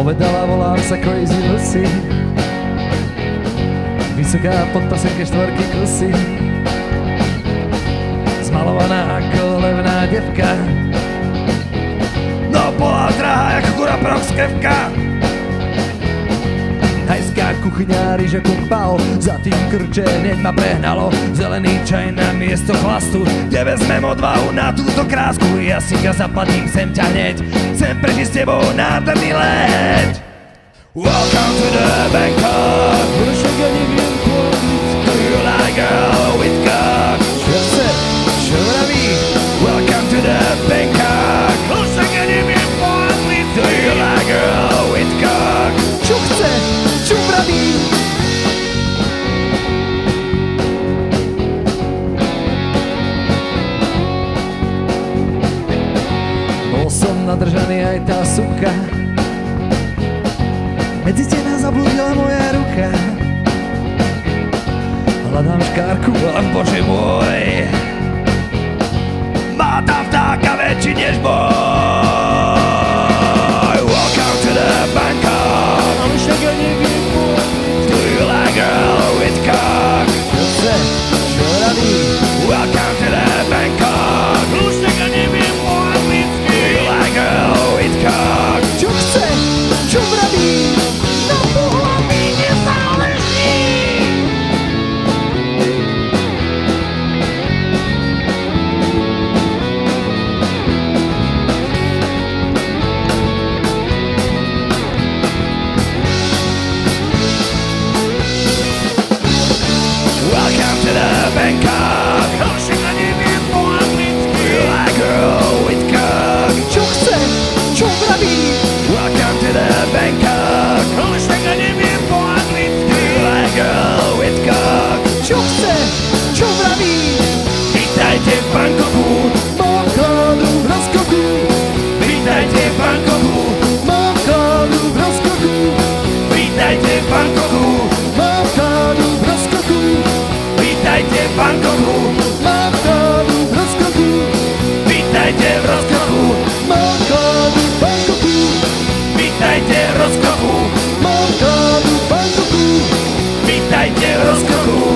Povedala, volám sa Crazy Lucy. Vysoká podpasenke štvorky kusy, zmalovaná ako levná devka. No bola drahá ako kura proxkevka. Hajská kuchyňa ryža kumpal, za tým krče hneď ma prehnalo. Zelený čaj na miesto chlastu, kde vezmem odvahu na túto krásku. Ja si ga zapadím, sem ťa hneď, chcem prežiť s tebou nádherný let. Welcome to the Bangkok. Však ja neviem pôjsť. Do you like girl with cock? Čo chce? Čo vraví? Welcome to the Bangkok. Však ja neviem pôjsť. Do you like girl with cock? Čo chce? Čo vraví? Bol som nadržaný aj tá suka, medzi stena zablúdila moja ruka. Hľadám škárku, ale bože môj, má tam vtáka väčší než boj. Welcome to the Bangkok. Ale však ja neviem pôjsť. Do you like girl with cock? Čo chce? Čo radí? Welcome to the Bangkok. Ale však ja neviem pôjsť. Do you like girl with cock? Čo chce? Čo vraví? Welcome to the Bangkok. Však ja neviem po anglicky. Do you like girl with cock? Čo chce? Čo vraví? Welcome to the Bangkok. Však ja neviem po anglicky. Do you like girl with cock? Čo chce? Čo vraví? Vítajte v Bangkoku. Mám chládu v rozkoku. Vítajte v Bangkoku. Mám chládu v rozkoku. Vítajte v Bangkoku. Mám chládu v rozkoku. Vítajte v Bangkoku. Mám chládu v rozkoku. Vítajte v rozkoku. Mám chládu v Bangkoku. Vítajte v rozkoku. Mám chládu v Bangkoku. Vítajte v rozkoku.